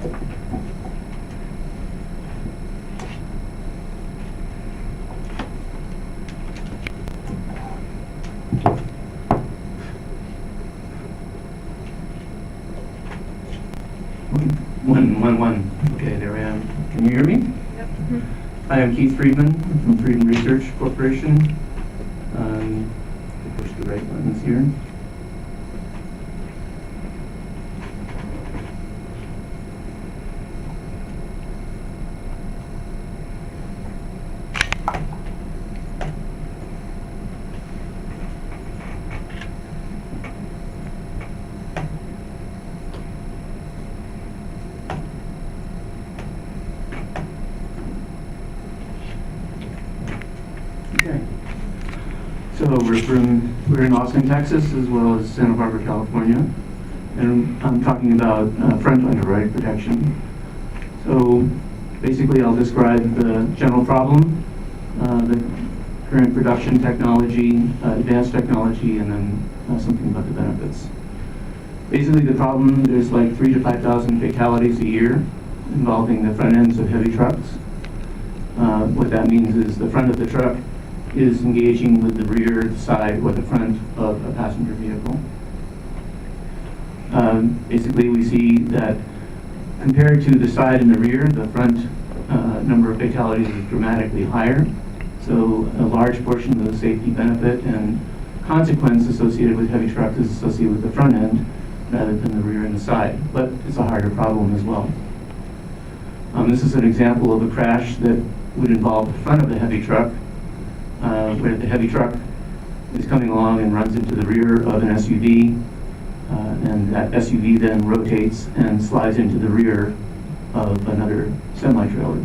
One. Okay, there I am. Can you hear me? Yep. Hi, I'm Keith Friedman from Friedman Research Corporation. Push the right buttons here. Okay. So we're in Austin, Texas, as well as Santa Barbara, California, and I'm talking about front underwrite protection. So basically, I'll describe the general problem, the current production technology, advanced technology, and then something about the benefits. Basically, the problem, there's like 3,000 to 5,000 fatalities a year involving the front ends of heavy trucks. What that means is the front of the truck is engaging with the rear side or the front of a passenger vehicle. Basically, we see that compared to the side and the rear, the front number of fatalities is dramatically higher. So a large portion of the safety benefit and consequence associated with heavy trucks is associated with the front end rather than the rear and the side. But it's a harder problem as well. This is an example of a crash that would involve the front of the heavy truck, where the heavy truck is coming along and runs into the rear of an SUV, and that SUV then rotates and slides into the rear of another semi-trailer.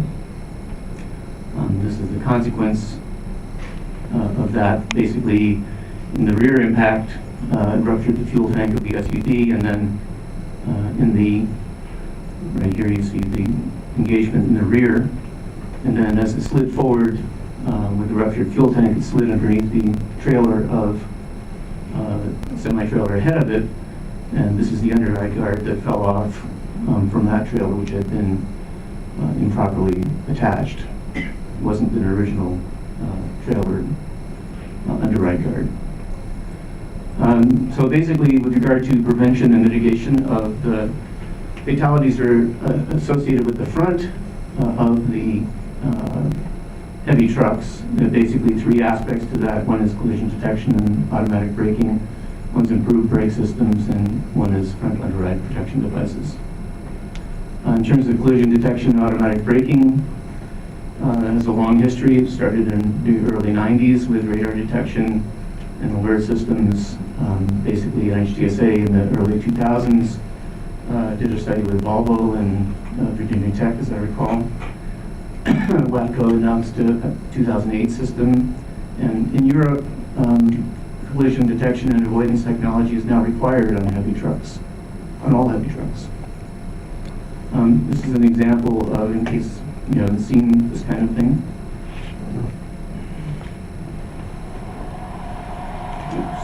This is the consequence of that. Basically, in the rear impact, it ruptured the fuel tank of the SUV, and then right here you see the engagement in the rear, and then as it slid forward with the ruptured fuel tank, it slid underneath the trailer of a semi-trailer ahead of it, and this is the underride guard that fell off from that trailer, which had been improperly attached. It wasn't an original trailer underride guard. So basically, with regard to prevention and mitigation of the fatalities are associated with the front of the heavy trucks. There are basically three aspects to that. One is collision detection and automatic braking. One's improved brake systems, and one is front underride protection devices. In terms of collision detection and automatic braking, it has a long history. It started in the early 90s with radar detection and alert systems. Basically, NHTSA in the early 2000s did a study with Volvo and Virginia Tech, as I recall. WAPCO announced a 2008 system, and in Europe, collision detection and avoidance technology is now required on heavy trucks, on all heavy trucks. This is an example of, in case you haven't seen this kind of thing. Oops.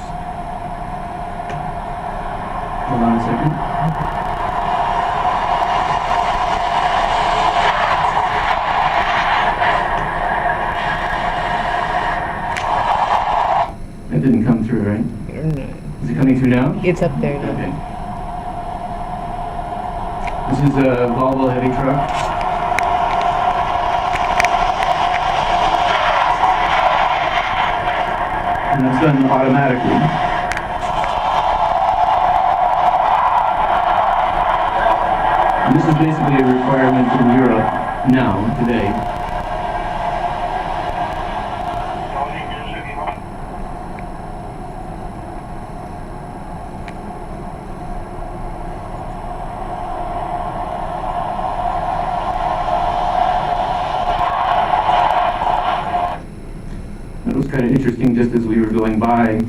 Hold on a second. That didn't come through, right? No. Is it coming through now? It's up there now. Okay. This is a Volvo heavy truck. And it's done automatically. And this is basically a requirement in Europe now, today. It was kind of interesting, just as we were going by,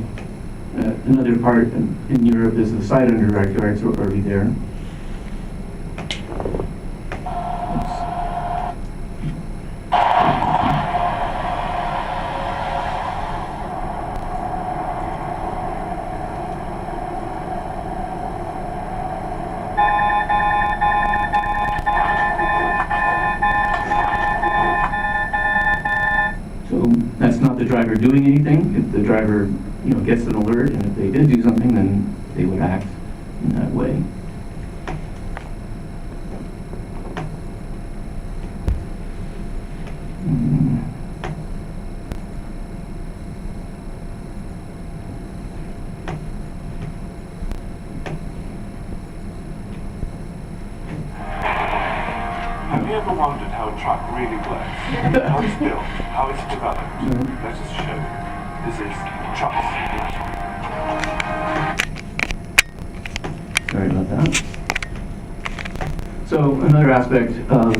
another part in Europe is the side underride guards were already there. driver doing anything. If the driver, gets an alert, and if they did do something, then they would act in that way. Have you ever wondered how a truck really works? How it's built, how it's developed? Let us show you. This is trucks. Sorry about that. So another aspect of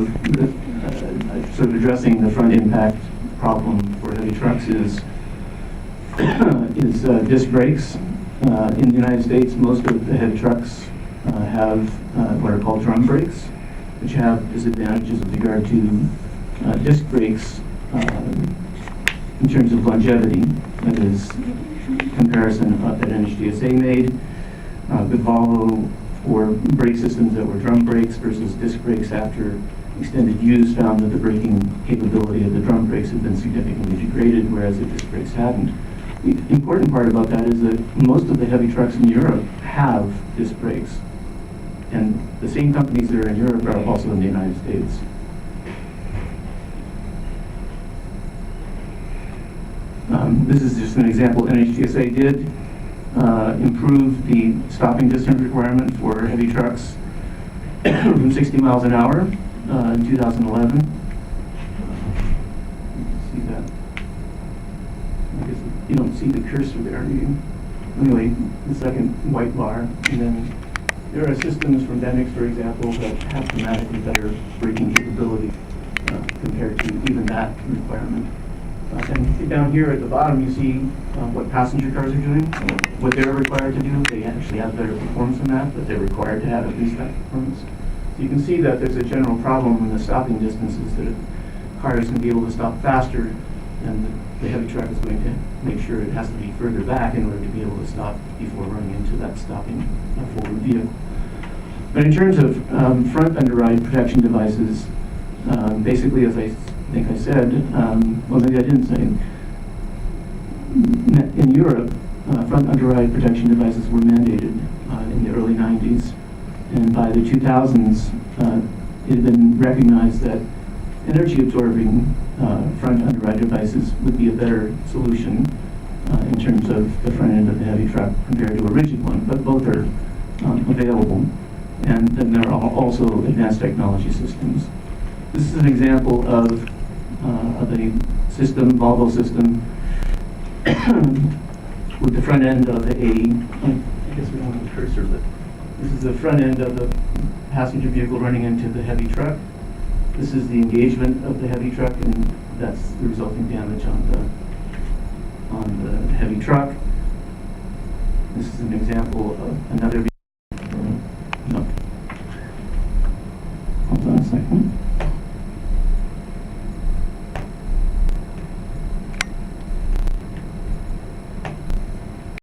sort of addressing the front impact problem for heavy trucks is disc brakes. In the United States, most of the heavy trucks have what are called drum brakes, which have disadvantages with regard to disc brakes in terms of longevity. That is, comparison that NHTSA made with Volvo for brake systems that were drum brakes versus disc brakes after extended use found that the braking capability of the drum brakes had been significantly degraded, whereas the disc brakes hadn't. The important part about that is that most of the heavy trucks in Europe have disc brakes. And the same companies that are in Europe are also in the United States. This is just an example. NHTSA did improve the stopping distance requirement for heavy trucks from 60 miles an hour in 2011. See that? I guess you don't see the cursor there, do you? Anyway, the second white bar, and then there are systems from Bendix, for example, that have dramatically better braking capability compared to even that requirement. And down here at the bottom, you see what passenger cars are doing, what they're required to do. They actually have better performance than that, but they're required to have at least that performance. So you can see that there's a general problem in the stopping distances, that car is going to be able to stop faster, and the heavy truck is going to make sure it has to be further back in order to be able to stop before running into that stopping forward vehicle. But in terms of front underride protection devices, basically, as I think I said, well, maybe I didn't say, in Europe, front underride protection devices were mandated in the early 90s. And by the 2000s, it had been recognized that energy-absorbing front underride devices would be a better solution in terms of the front end of the heavy truck compared to a rigid one, but both are available. And then there are also advanced technology systems. This is an example of a system, Volvo system, with the front end of I guess we don't have a cursor, but this is the front end of the passenger vehicle running into the heavy truck. This is the engagement of the heavy truck, and that's the resulting damage on the heavy truck. This is an example of another